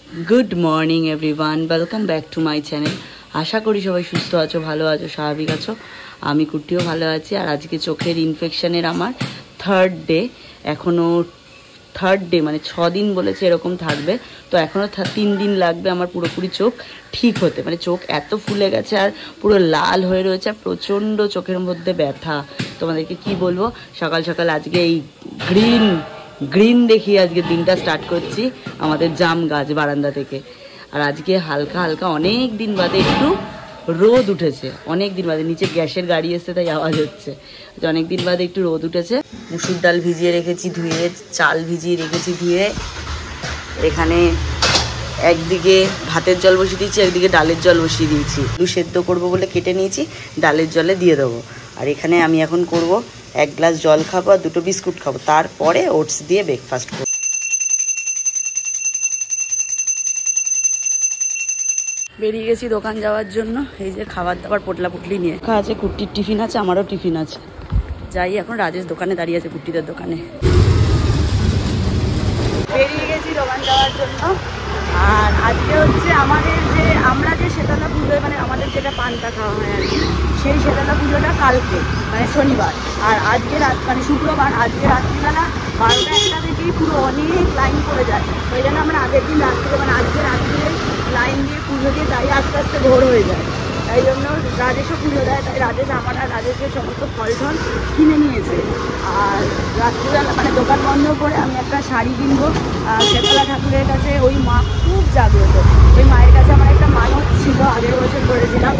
Good morning everyone welcome back to my channel. आशा करी सबाई सुस्थ आछो भालो आछो स्वाभाविक आछो। आमी कुटिओ भालो आछि। और आज के चोखेर इनफेक्शनेर आमार थार्ड डे। एखोनो थार्ड डे माने 6 दिन बोलेছে এরকম থাকবে। তো এখনো 3 দিন লাগবে আমার পুরোপুরি চোখ ঠিক হতে। মানে চোখ এত ফুলে গেছে আর পুরো লাল হয়ে রয়েছে আর প্রচণ্ড চোখের মধ্যে ব্যথা। তোমাদেরকে কি বলবো, সকাল সকাল আজকে এই গ্রিন দেখিয়ে আজকে দিনটা স্টার্ট করছি আমাদের জাম গাছ বারান্দা থেকে। আর আজকে হালকা হালকা অনেক দিন বাদে একটু রোদ উঠেছে। অনেক দিন বাদে নিচে গ্যাসের গাড়ি এসছে তাই আওয়াজ হচ্ছে। অনেক দিন বাদে একটু রোদ উঠেছে। মুসুর ডাল ভিজিয়ে রেখেছি ধুয়ে, চাল ভিজিয়ে রেখেছি ধুয়ে। এখানে একদিকে ভাতের জল বসিয়ে দিয়েছি, একদিকে ডালের জল বসিয়ে দিয়েছি। আলু সেদ্ধ করবো বলে কেটে নিয়েছি, ডালের জলে দিয়ে দেবো। আর এখানে আমি এখন করব 1 গ্লাস জল খাবো আর 2টো বিস্কুট খাবো, তারপরে ওটস দিয়ে ব্রেকফাস্ট করবো। বেরিয়ে গেছি দোকান যাওয়ার জন্য। এই যে খাবার দাবার পোটলা পুটলি নিয়ে আছে, কুট্টির টিফিন আছে, আমারও টিফিন আছে। যাই এখন, রাজেশ দোকানে দাঁড়িয়ে আছে কুট্টিদের দোকানে। বেরিয়ে গেছি দোকান যাওয়ার জন্য। আর আজকে হচ্ছে আমাদের যে আমরা যে শীতলা পুজোয় মানে আমাদের যেটা পান্তা খাওয়া হয় আর কি, সেই শীতলা পুজোটা কালকে মানে শনিবার। আর আজকে মানে শুক্রবার, আজকে রাত্রিবেলা 12টা-1টা থেকেই পুরো অনেক লাইন পড়ে যায়। ওই জন্য আমরা আগের দিন রাত্রে মানে আজকে রাত্রে লাইন দিয়ে পুজো দিয়ে যাই, আস্তে আস্তে ভোর হয়ে যায়। তাই জন্য রাজেশও পুজো দেয়, তাই রাজেশ আমার আর রাজেশের সমস্ত ফল টল কিনে নিয়েছে। আর রাত্রিবেলা মানে দোকান বন্ধ করে আমি একটা শাড়ি কিনবো শীতলা ঠাকুরের কাছে। ওই মা খুব জাগ্রত, ওই মায়ের কাছে আমার একটা মানত ছিল, আগের বছর করেছিলাম।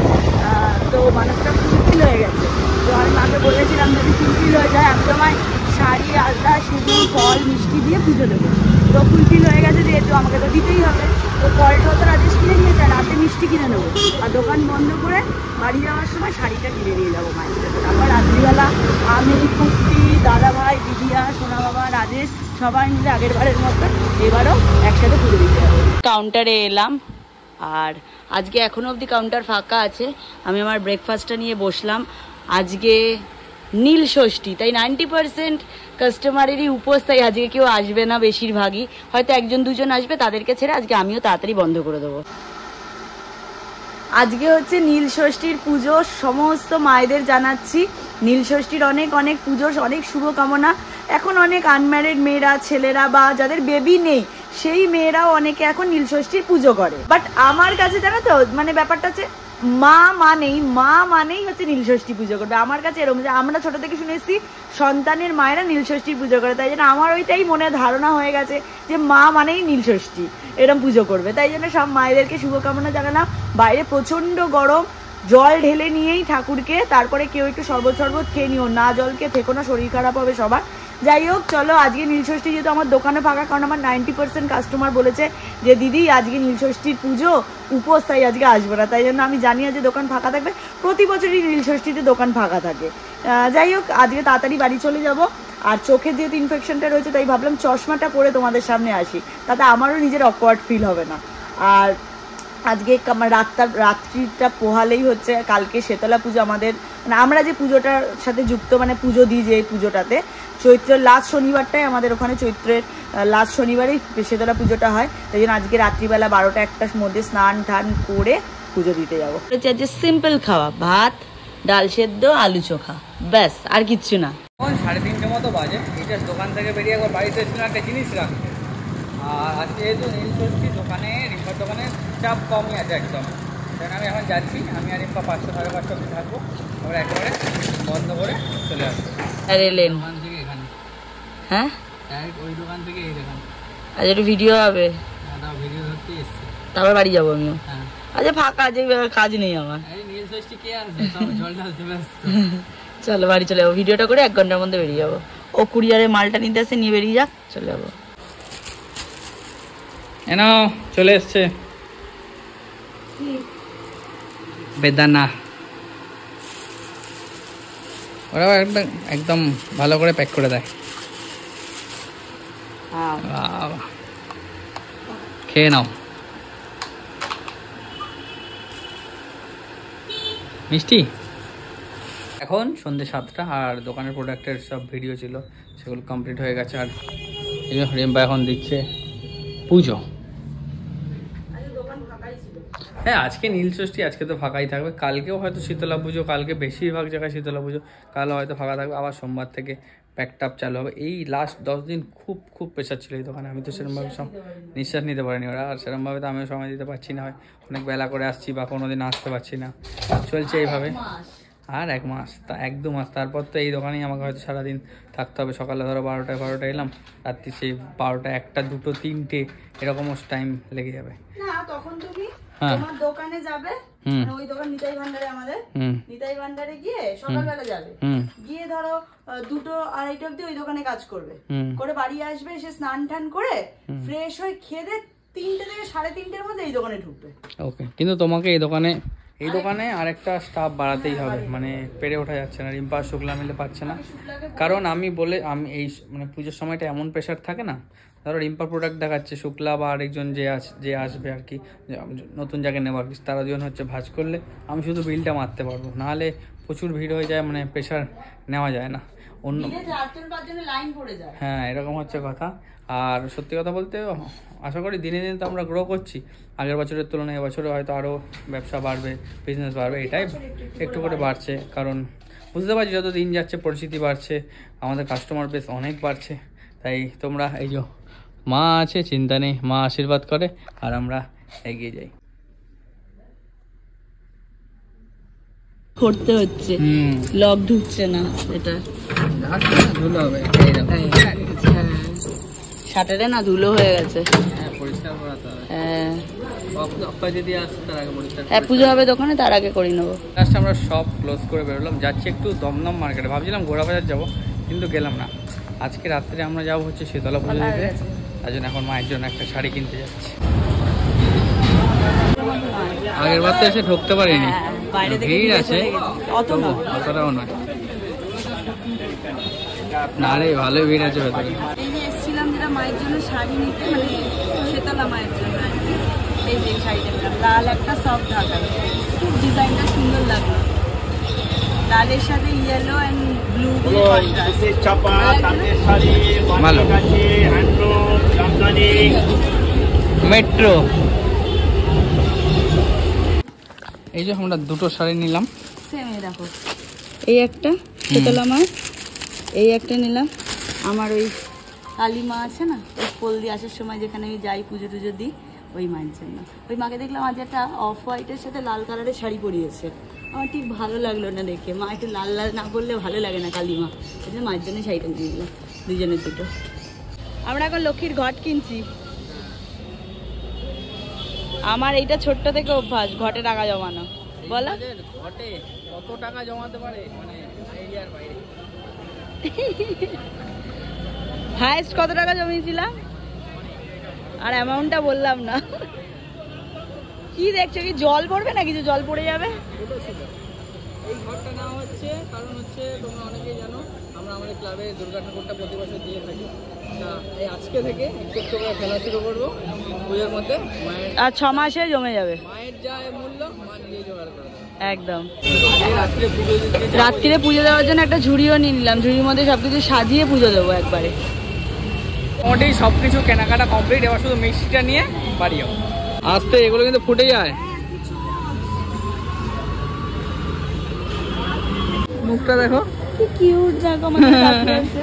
তো মানুষটা ফুলফিল হয়ে গেছে। তো আমি মাকে বলেছিলাম যদি ফুলফিল হয়ে যায় আমি তোমায় শাড়ি, আলতা, সিঁদুর, ফল, মিষ্টি দিয়ে পুজো দেবো। তো ফুলফিল হয়ে গেছে যেহেতু আমাকে তো দিতেই হবে। তো ফলটাও তো রাজেশ কিনে নিয়েছে, রাতে মিষ্টি কিনে নেবো। আর দোকান বন্ধ করে বাড়ি যাওয়ার সময় শাড়িটা কিনে নিয়ে যাবো মায়ের সাথে। তারপর রাত্রিবেলা আমি, কুট্টি, দাদা ভাই, দিদিয়া, সোনা বাবা, রাজেশ সবাই মিলে আগের বারের মতো এবারও একসাথে পুজো দিতে হবে। কাউন্টারে এলাম আর আজকে এখনো অবধি কাউন্টার ফাঁকা আছে। আমি আমার ব্রেকফাস্টটা নিয়ে বসলাম। আজকে নীল ষষ্ঠী, তাই 90% কাস্টমারেরই উপোস, তাই আজকে কেউ আসবে না বেশিরভাগই, হয়তো 1-2জন আসবে, তাদেরকে ছেড়ে আজকে আমিও তাড়াতাড়ি বন্ধ করে দেবো। আজকে হচ্ছে নীল ষষ্ঠীর পুজো। সমস্ত মায়েদের জানাচ্ছি নীল ষষ্ঠীর অনেক অনেক পুজোর অনেক শুভকামনা। এখন অনেক আনম্যারিড মেয়েরা, ছেলেরা বা যাদের বেবি নেই সেই মেয়েরাও অনেকে এখন নীল ষষ্ঠীর পুজো করে। বাট আমার কাছে জানো তো মানে ব্যাপারটা হচ্ছে মা মানেই হচ্ছে নীল ষষ্ঠী পুজো করবে। আমার কাছে এরকম যে আমরা ছোট থেকে শুনে এসেছি সন্তানের মায়েরা নীল ষষ্ঠীর পুজো করে, তাই জন্য আমার ওইটাই মনে ধারণা হয়ে গেছে যে মা মানেই নীল ষষ্ঠী এরকম পুজো করবে। তাই জন্য সব মায়েদেরকে শুভকামনা জানালাম। বাইরে প্রচন্ড গরম, জল ঢেলে নিয়েই ঠাকুরকে, তারপরে কেউ একটু শরবত খেয়ে নিও, না জলকে থেকো না, শরীর খারাপ হবে সবার। যাই হোক চলো, আজকে নীলষষ্ঠী যেহেতু আমার দোকানে ফাঁকা, কারণ আমার 90% কাস্টমার বলেছে যে দিদি আজকে নীলষষ্ঠীর পুজো উপোস, তাই আজকে আসবো না। তাই জন্য আমি জানি যে দোকান ফাঁকা থাকবে, প্রতি বছরই নীলষষ্ঠীতে দোকান ফাঁকা থাকে। যাই হোক আজকে তাড়াতাড়ি বাড়ি চলে যাব। আর চোখে যেহেতু ইনফেকশনটা রয়েছে তাই ভাবলাম চশমাটা পরে তোমাদের সামনে আসি, তাতে আমারও নিজের অকওয়ার্ড ফিল হবে না। আর আজকে আমার রাত্রিটা পোহালেই হচ্ছে কালকে শীতলা পুজো আমাদের, মানে আমরা যে পুজোটার সাথে যুক্ত, মানে পুজো দিই যে পুজোটাতে, চৈত্রের লাস্ট শনিবারটাই আমাদের ওখানে, চৈত্রের লাস্ট শনিবারেই শীতলা পুজোটা হয়। তাই জন্য আজকে রাত্রিবেলা 12টা-1টার মধ্যে স্নান টান করে পুজো দিতে যাবো। আজকে সিম্পল খাওয়া, ভাত, ডাল সেদ্ধ, আলু চোখা, ব্যাস, আর কিচ্ছু না। 3:30 মতো বাজে। এটা দোকান থেকে বেরিয়ে একবার বাড়িতে এসেছিলাম একটা জিনিস রাখ। আর আজকে যেহেতু নীল ষষ্ঠী দোকানে, রিম্পার দোকানে চাপ কমই আছে একদম। কারণ আমি এখন যাচ্ছি, আমি আর রিম্পা 500-550 অবধি থাকবো, আমরা একেবারে বন্ধ করে চলে আসবো। দোকান থেকে এখানে, হ্যাঁ ডাইরেক্ট ওই দোকান থেকে এই দোকান। আজ একটু ভিডিও হবে, ভিডিও ধরতে এসছি, তারপর বাড়ি যাবো আমিও। হ্যাঁ আচ্ছা ফাঁকা আছে, কাজ নেই আমার। নীল ষষ্ঠী কে আনছে, জল ঢালতে ব্যস্ত। চলো বাড়ি চলে যাবো, ভিডিওটা করে 1 ঘন্টার মধ্যে বেরিয়ে যাবো। ও কুরিয়ারে মালটা নিতে আসে, নিয়ে বেরিয়ে যাক, চলে যাবো। এনো চলে এসছে বেদানা, ওরা একদম ভালো করে প্যাক করে দেয়। খেয়ে নাও, মিষ্টি। এখন সন্ধ্যে 7টা আর দোকানের প্রোডাক্টের সব ভিডিও ছিল সেগুলো কমপ্লিট হয়ে গেছে। আর রিম্পা এখন দিচ্ছে পুজো। হ্যাঁ আজকে নীলষষ্ঠী, আজকে তো ফাঁকাই থাকবে। কালকেও হয়তো শীতলা পুজো, কালকে বেশিরভাগ জায়গায় শীতলা পুজো, কাল হয়তো ফাঁকা থাকবে। আবার সোমবার থেকে প্যাকটাপ চালু হবে। এই লাস্ট 10 দিন খুব খুব প্রেশার ছিল এই দোকানে। আমি তো সেরকমভাবে নিঃশ্বাস নিতে পারিনি ওরা, আর সেরকমভাবে তো আমিও সময় দিতে পারছি না। হয় অনেক বেলা করে আসছি বা কোনো দিন আসতে পারছি না, চলছে এইভাবে। আর 1 মাস, 1-2 মাস, তারপর তো এই দোকানেই আমাকে হয়তো সারাদিন থাকতে হবে। সকালে ধরো 12টা এলাম, রাত্রি সেই 12টা, 1টা, 2টো, 3টে এরকমও টাইম লেগে যাবে। না তখন তুমি তোমার দোকানে যাবে, মানে ওই দোকান নিতাই ভান্ডারে, আমাদের নিতাই ভান্ডারে গিয়ে সকালবেলা যাবে, গিয়ে ধরো 2-2:30 অব্দি ওই দোকানে কাজ করবে, করে বাড়ি আসবে, এসে স্নান টান করে ফ্রেশ হয়ে খেয়ে 3টে থেকে 3:30-এর মধ্যে এই দোকানে ঢুকবে। ওকে, কিন্তু তোমাকে এই দোকানে আরেকটা স্টাফ বাড়াতেই হবে, মানে পেরে ওঠা যাচ্ছে না। রিম্পা শুক্লা মিলে পাচ্ছে না, কারণ আমি এই মানে পুজোর সময়টা এমন প্রেশার থাকে না। ধরো রিম্পার প্রোডাক্ট দেখাচ্ছে, শুক্লা বা আরেকজন যে আসবে আর কি, নতুন জায়গায় নেওয়ার কি, তারা দুজন হচ্ছে ভাঁজ করলে আমি শুধু বিলটা মারতে পারবো, নাহলে প্রচুর ভিড় হয়ে যায়, মানে প্রেশার নেওয়া যায় না। অন্য হ্যাঁ এরকম হচ্ছে কথা। আর সত্যি কথা বলতে আশা করি দিনে দিনে তো আমরা গ্রো করছি, আগের বছরের তুলনায় এবছরে হয়তো আরও ব্যবসা বাড়বে, বিজনেস বাড়বে, এটাই একটু করে বাড়ছে। কারণ বুঝতে পারছি যত দিন যাচ্ছে পরিচিতি বাড়ছে, আমাদের কাস্টমার বেস অনেক বাড়ছে। তাই তোমরা এই যে মা আছে, চিন্তা নেই, মা আশীর্বাদ করে আর আমরা এগিয়ে যাই। করতে হচ্ছে, লক ঢুকছে না, এটা ধুলো হবে, শাটারে না ধুলো হয়ে গেছে। হ্যাঁ পরিষ্কার করাতে হবে। হ্যাঁ পুজো হবে দোকানে, তার আগে করে নেবো। লাস্ট আমরা সব ক্লোজ করে বেরোলাম, যাচ্ছি একটু দমদম মার্কেটে। ভাবছিলাম ঘোড়াবাজার যাবো, কিন্তু গেলাম না। আজকে রাত্রে আমরা যাবো হচ্ছে শীতলা পুজো দিতে, তার জন্য এখন মায়ের জন্য একটা শাড়ি কিনতে যাচ্ছি। আগের বার তো এসে ঢুকতে পারিনি, ভিড় আছে, অতটাও নয়। না রে ভালোই ভিড় আছে ভেতরে। এই যে এসেছিলাম যেটা মায়ের জন্য শাড়ি নিতে, মানে শীতলা মায়ের জন্য, এই যে শাড়িটা পেলাম, লাল একটা সফট ঢাকা, খুব ডিজাইনটা সুন্দর লাগলো, লালের সাথে ইয়েলো অ্যান্ড ব্লু ভালো। মেট্রো, এই যে আমরা 2টো শাড়ি নিলাম সেম। এই দেখো, এই একটা শীতলা মা, এই একটা নিলাম। আমার ওই কালী মা আছে না, ওই পোল দিয়ে আসার সময় যেখানে আমি যাই পুজো টুজো দিই, ওই মায়ের জন্য। ওই মাকে দেখলাম আজ একটা অফ হোয়াইটের সাথে লাল কালারের শাড়ি পরিয়েছে, আমার ঠিক ভালো লাগলো না দেখে। মা একটু লাল লাল না পরলে ভালো লাগে না কালী মা, এই জন্য মায়ের জন্য শাড়িটা নিয়ে দিলাম, দুজনের দুটো। আমরা এখন লক্ষ্মীর ঘট কিনছি। আমার এইটা ছোট্ট থেকে অভ্যাস ঘটে টাকা জমানো। বলো ঘটে কত টাকা জমাতে পারে, মানে আইডিয়ার বাইরে। হাইস্ট কত টাকা জমিয়েছিলাম আর অ্যামাউন্টটা বললাম না। কি দেখছো, কি জল পড়বে না? কিছু জল পড়ে যাবে। এই ঘরটা নেওয়া হচ্ছে কারণ হচ্ছে তোমরা অনেকেই জানো আমরা আমাদের ক্লাবে দুর্গা ঠাকুরটা প্রতি বছর দিয়ে থাকি। এই আজকে থেকে একটু করে ফেলা শুরু করবো পুজোর মধ্যে। মায়ের আর 6 মাসে জমে যাবে, মায়ের যা মূল্য মা নিজেই জোগাড় করে দেবে একদম। রাত্রিরে পুজো দেওয়ার জন্য একটা ঝুড়িও নিয়ে নিলাম, ঝুড়ির মধ্যে সবকিছু সাজিয়ে পুজো দেবো একবারে। মোটামুটি সবকিছু কেনাকাটা কমপ্লিট, এবার শুধু মিষ্টিটা নিয়ে বাড়িও আসতে। এগুলো কিন্তু ফুটে যায়, মুখটা দেখো কি কিউট, দেখো আমার কাছে আছে।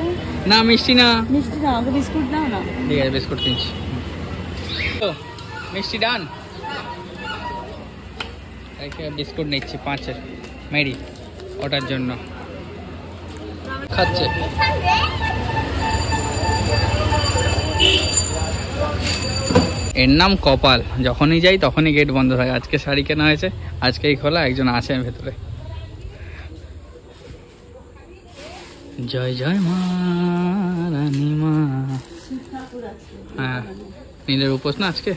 না মিষ্টি না, মিষ্টি না, আমাকে বিস্কুট দাও না। ঠিক আছে বিস্কুট কিনছি। তো মিষ্টি ডান, বিস্কুট নিচ্ছি 5-এর মেরি, ওটার জন্য খাচ্ছে। এর নাম কপাল, যখনই যাই তখনই গেট বন্ধ থাকে। আজকে শাড়ি কেনা হয়েছে, আজকেই খোলা, একজন আছে ভেতরে। জয় জয় মা রানী মা। হ্যাঁ নীলের উপোস না আজকে।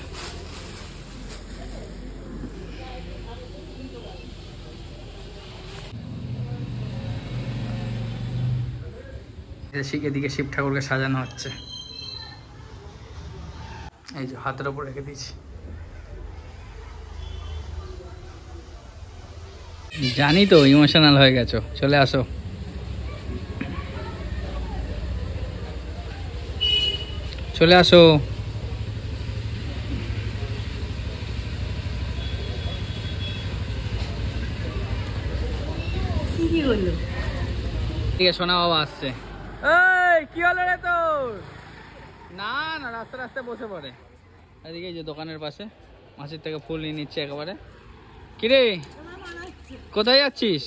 এদিকে শিব ঠাকুরকে সাজানো হচ্ছে, এই যে হাতের ওপর রেখে দিয়েছি। জানি তো ইমোশনাল হয়ে গেছো, চলে আসো। চলে আসো। কি হলো? ঠিক আছে, সোনা বাবা আসছে। এই কি হলো রে তোর? না না, রাস্তায় বসে পড়ে। এদিকে এই যে দোকানের পাশে মাছের থেকে ফুল নিয়ে নিচ্ছে একেবারে। কিরে কোথায় যাচ্ছিস?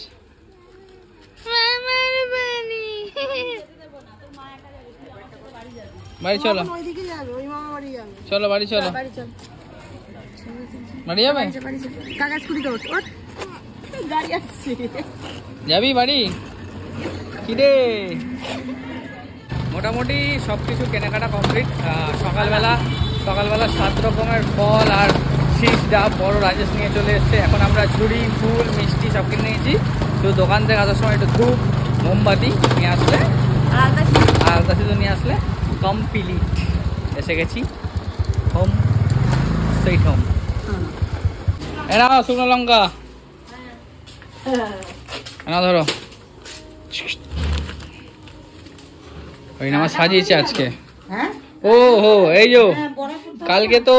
বাড়ি চলো, চলো বাড়ি চলো। বাড়ি যাবে? যাবি বাড়ি? কিরে মোটামুটি সবকিছু কেনাকাটা কমপ্লিট। সকালবেলা 7 রকমের ফল আর শীষ ডাব বড় রাজেশ নিয়ে চলে এসছে। এখন আমরা ঝুড়ি ফুল মিষ্টি সব কিনে নিয়েছি। তো দোকান থেকে আসার সময় একটু ধূপ মোমবাতি নিয়ে আসলে আর আলতা সিঁদুর নিয়ে আসলে কমপ্লিট। এসে গেছি হোম সুইট হোম। এনা শুকনো লঙ্কা এনা ধরো। ওই নামা সাজিয়েছে আজকে। ও হো এই যে কালকে তো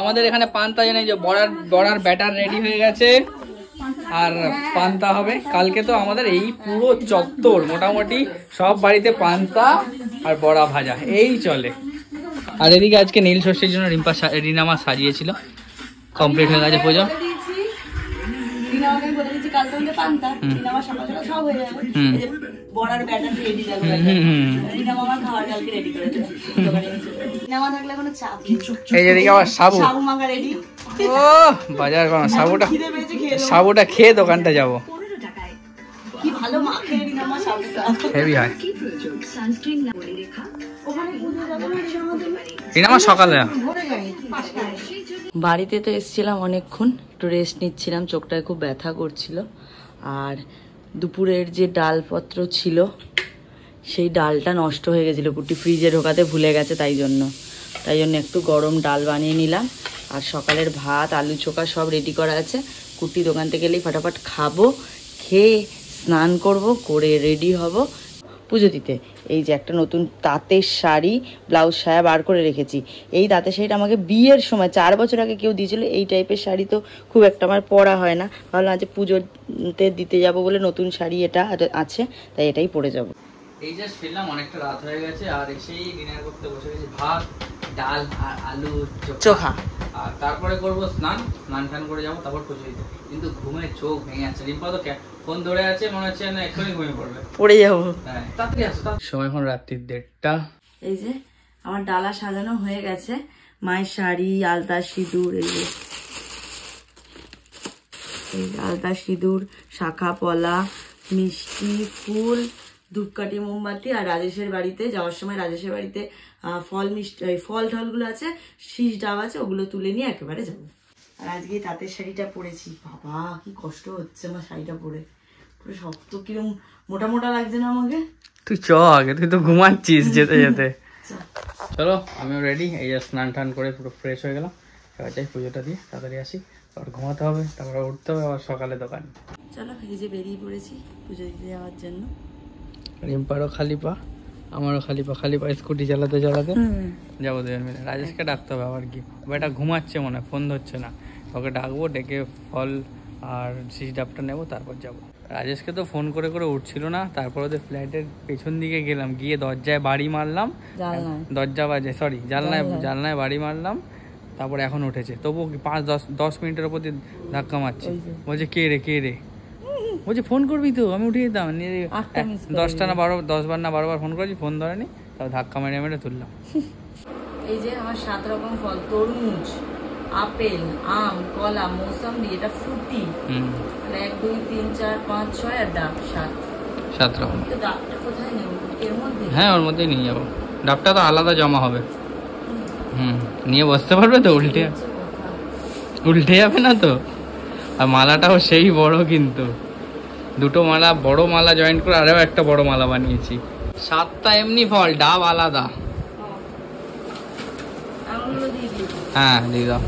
আমাদের এখানে পান্তা জানে যে বড়ার ব্যাটার রেডি হয়ে গেছে আর পান্তা হবে কালকে। তো আমাদের এই পুরো চত্বর মোটামুটি সব বাড়িতে পান্তা আর বড়া ভাজা এই চলে। আর এদিকে আজকে নীল ষষ্ঠীর জন্য রিনামা সাজিয়েছিল, কমপ্লিট হয়ে গেছে পুজো। বাজার করা সাবুটা খেয়ে দোকানটা যাবো। সকালে বাড়িতে তো এসেছিলাম অনেকক্ষণ, একটু রেস্ট নিচ্ছিলাম, চোখটায় খুব ব্যথা করছিল। আর দুপুরের যে ডালপত্র ছিল সেই ডালটা নষ্ট হয়ে গেছিলো, কুটি ফ্রিজে ঢোকাতে ভুলে গেছে, তাই জন্য একটু গরম ডাল বানিয়ে নিলাম। আর সকালের ভাত আলু চোখা সব রেডি করা আছে। কুটি দোকান থেকে গেলেই ফটাফট খাবো, খেয়ে স্নান করব, করে রেডি হব পুজো দিতে। এই যে একটা নতুন তাঁতের শাড়ি ব্লাউজ সায়া বার করে রেখেছি। এই তাঁতের শাড়িটা আমাকে বিয়ের সময় 4 বছর আগে কেউ দিয়েছিল। এই টাইপের শাড়ি তো খুব একটা আমার পরা হয় না, ভাবলাম আজ পুজোতে দিতে যাব বলে নতুন শাড়ি এটা আছে, তাই এটাই পরে যাব। এই জাস্ট ফিরলাম, অনেকটা রাত হয়ে গেছে। আর এসেই ডিনার করতে বসে গেছি, ভাত ডাল আর আলু চোখা। আর তারপরে করবো স্নান টান করে যাবো, তারপর পুজো দিতে। কিন্তু ঘুমে চোখ ভেঙে আছে। রিম্পা তো ফোন ধরে আছে, মনে হচ্ছে না এক্ষুনি ঘুমিয়ে পড়বে, পড়ে যাবো। হ্যাঁ তাড়াতাড়ি আসো। সময় এখন রাত্রির 1:30। এই যে আমার ডালা সাজানো হয়ে গেছে, মায়ের শাড়ি আলতা সিঁদুর, এই যে আলতা সিঁদুর, শাখা পলা, মিষ্টি, ফুল, ধূপকাঠি, মোমবাতি। আর রাজেশের বাড়িতে যাওয়ার সময় রাজেশের বাড়িতে ফল মিষ্টি ফল টলগুলো আছে, শীষ ডাব আছে, ওগুলো তুলে নিয়ে একেবারে যাবো। আর আজকে তাঁতের শাড়িটা পরেছি, বাবা কি কষ্ট হচ্ছে আমার শাড়িটা পরে, পুরো শক্ত কিরম মোটা মোটা লাগছে না আমাকে। তুই চ আগে, তুই তো ঘুমাচ্ছিস যেতে যেতে। চলো আমিও রেডি, এই যে স্নান টান করে পুরো ফ্রেশ হয়ে গেলাম। এবার যাই পুজোটা দিয়ে তাড়াতাড়ি আসি, তারপর ঘুমাতে হবে, তারপরে উঠতে হবে আবার সকালে দোকান। চলো এই যে বেরিয়ে পড়েছি পুজো দিতে যাওয়ার জন্য। রিম্পারও খালি পা, আমারও খালি পা, স্কুটি চালাতে যাবো 2 মিনিট। রাজেশকে ডাকতে হবে আবার কি, এটা ঘুমাচ্ছে মনে হয়, ফোন ধরছে না। ওকে ডাকবো, ডেকে ফল আর শীষ ডাবটা নেবো, তারপর যাবো। রাজেশকে তো ফোন করে উঠছিল না। তারপর ওদের ফ্ল্যাটের পেছন দিকে গেলাম, গিয়ে দরজায় বাড়ি মারলাম, জানলায় বাড়ি মারলাম। তারপর এখন উঠেছে, তবুও 5-10 মিনিটের ওপর ধাক্কা মারছে। বলছে কে রে বলছে ফোন করবি তো, আমি উঠে যেতাম। 10 বার না 12 বার ফোন করেছি, ফোন ধরেনি, তারপর ধাক্কা মেরে তুললাম। এই যে আমার 7 রকম ফল, তরমুজ, আপেল, আম, কলা, মৌসম্বি, এটা ফ্রুটি, 1 2 3 4 5 6 আর ডাব 7 রকম। তো ডাবটা কোথায় নেব? এর মধ্যে? হ্যাঁ ওর মধ্যেই নিয়ে যাবো। ডাবটা তো আলাদা জমা হবে। নিয়ে বসতে পারবে তো, উল্টে যাবে না তো। আর মালাটাও সেই বড়, কিন্তু 2টো মালা, বড় মালা জয়েন্ট করে আরও একটা বড় মালা বানিয়েছি। 7টা এমনি ফল, ডাব আলাদা। হ্যাঁ দিয়ে দাও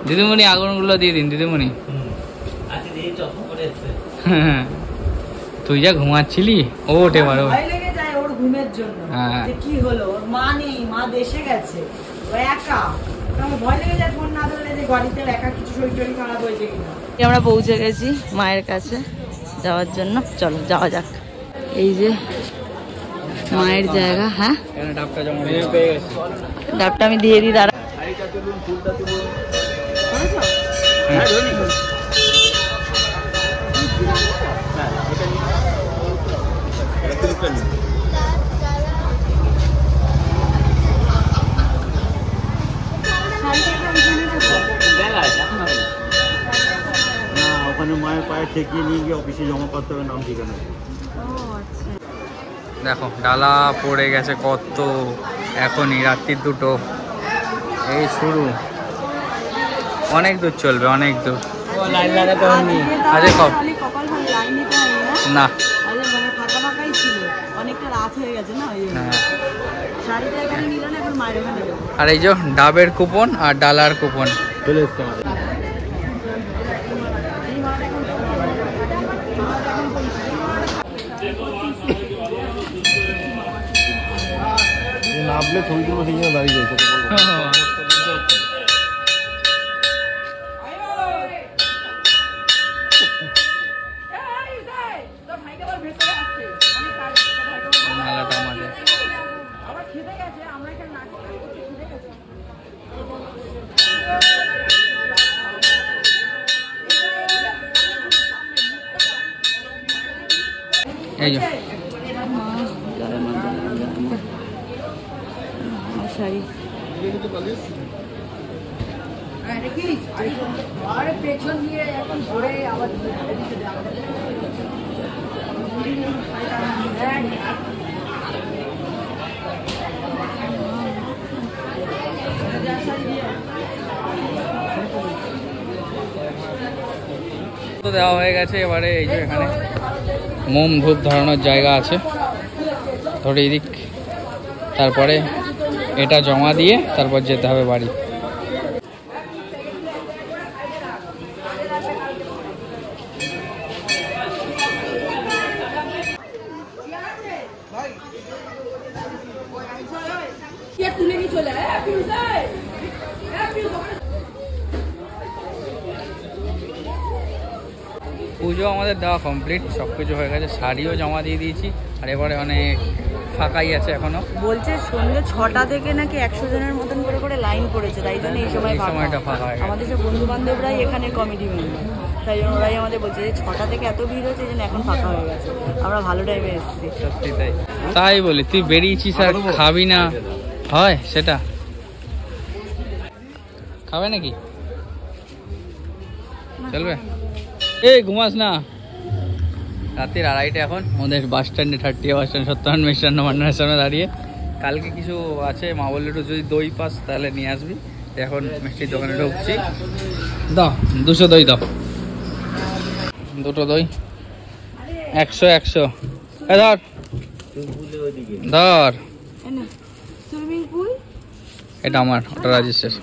দিদিমণি, আগুনগুলো দিয়ে দিন দিদিমণি। তুই যা ঘুমাচ্ছিলি, ও ওঠে পারো ঘুমের জন্য। কি হলো, ওর মা নেই, মা দেশে গেছে, ও একা, আমরা পৌঁছে গেছি মায়ের কাছে যাওয়ার জন্য, চলো যাওয়া যাক। এই যে মায়ের জায়গা। হ্যাঁ, ডাবটা আমি দিয়ে দিই, দাঁড়া। ওখানে মায়ের পায়ে ঠেকিয়ে নিয়ে গিয়ে অফিসে জমা করতে হবে নাম ঠিকানা। দেখো ডালা পড়ে গেছে কত, এখনই রাত্রি 2টো, এই শুরু, অনেক দূর চলবে, অনেক দূর। আরে কব না, আর এই যে ডাবের কুপন আর ডালার কুপন চলে এসছে আমাদের। নামলে ছবি তুলবো, সেই জন্য দাঁড়িয়ে যাই। এই যে শাড়ি পেছন দিয়ে এখন ঘুরে আবার তো দেওয়া হয়ে গেছে। এবারে এই যে এখানে মোম ধূপ ধরানোর জায়গা আছে, ধরে এদিক, তারপরে এটা জমা দিয়ে তারপর যেতে হবে বাড়ি। পুজো আমাদের দেওয়া কমপ্লিট, সব কিছু হয়ে গেছে, শাড়িও জমা দিয়ে দিয়েছি। আর এবারে অনেক ফাঁকাই আছে এখনো। বলছে সন্ধ্যে 6টা থেকে নাকি 100 জনের মতন করে করে লাইন পড়েছে, তাই জন্য এই সময়টা ফাঁকা। আমাদের সব বন্ধু বান্ধবরাই এখানে কমিটি মেম্বার, তাই জন্য ওরাই আমাদের বলছে যে 6টা থেকে এত ভিড় হচ্ছে, যেন এখন ফাঁকা হয়ে গেছে। আমরা ভালো টাইমে এসেছি। সত্যি তাই। তাই বলি, তুই বেরিয়েছিস আর খাবি না হয় সেটা? খাবে নাকি? চলবে? এই ঘুমাস না। রাতের 2:30 এখন। আমাদের বাস স্ট্যান্ডে 30 বাস স্ট্যান্ড সত্যবান মিষ্টান্ন ভান্ডারের সামনে দাঁড়িয়ে। কালকে কিছু আছে, মা বললে একটু যদি দই পাস তাহলে নিয়ে আসবি। এখন মিষ্টির দোকানে ঢুকছি। দাও 200 দই দাও, 2টো দই 100 ধর ধর। এটা আমার, ওটা রাজেশের।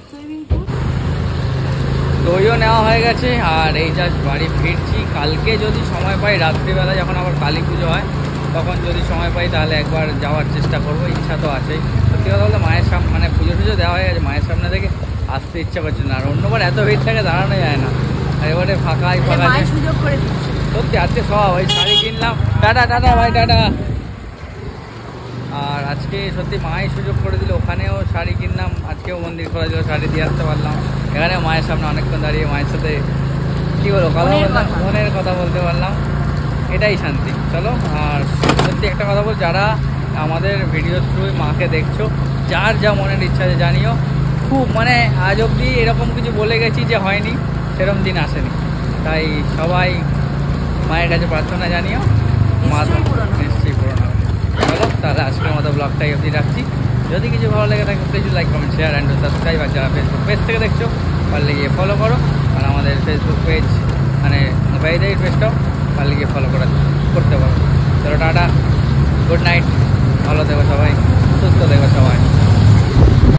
দইও নেওয়া হয়ে গেছে। আর এই জাস্ট বাড়ি ফিরছি। কালকে যদি সময় পাই, রাত্রিবেলা যখন আবার কালী পুজো হয় তখন যদি সময় পাই তাহলে একবার যাওয়ার চেষ্টা করবো। ইচ্ছা তো আছেই। সত্যি কথা বলতে মায়ের সামনে, মানে পুজো টুজো দেওয়া হয়ে গেছে, মায়ের সামনে থেকে আসতে ইচ্ছা করছে না। আর অন্যবার এত ভিড় থাকে, দাঁড়ানো যায় না। আর এবারে ফাঁকাই ফাঁকা সুযোগ করে দিচ্ছি। সত্যি আজকে সব ওই শাড়ি কিনলাম। টাটা টাটা ভাই, টাটা। আর আজকে সত্যি মায়ের সুযোগ করে দিল, ওখানেও শাড়ি কিনলাম, আজকেও মন্দির খোলা ছিল, শাড়ি দিয়ে আসতে পারলাম। এখানেও মায়ের সামনে অনেকক্ষণ দাঁড়িয়ে মায়ের সাথে কী বলো কথা বললাম, মনের কথা বলতে পারলাম, এটাই শান্তি। চলো। আর সত্যি একটা কথা বল, যারা আমাদের ভিডিও থ্রুই মাকে দেখছো, যার যা মনের ইচ্ছা আছে জানিও। খুব মানে আজ অবধি এরকম কিছু বলে গেছি যে হয়নি, সেরকম দিন আসেনি। তাই সবাই মায়ের কাছে প্রার্থনা জানিও, মা নিশ্চয়ই পূরণ হবে। চলো তাহলে আজকের মতো ব্লগটাই অবধি রাখছি। যদি কিছু ভালো লেগে থাকে please like, comment, share and subscribe. আর যারা ফেসবুক পেজ থেকে দেখছো পারলে গিয়ে ফলো করো। আর আমাদের ফেসবুক পেজ মানে মোবাইলের পেজটাও পারলে গিয়ে ফলো করতে পারো। চলো টাটা, গুড নাইট, ভালো থেকো সবাই, সুস্থ থেকো সবাই।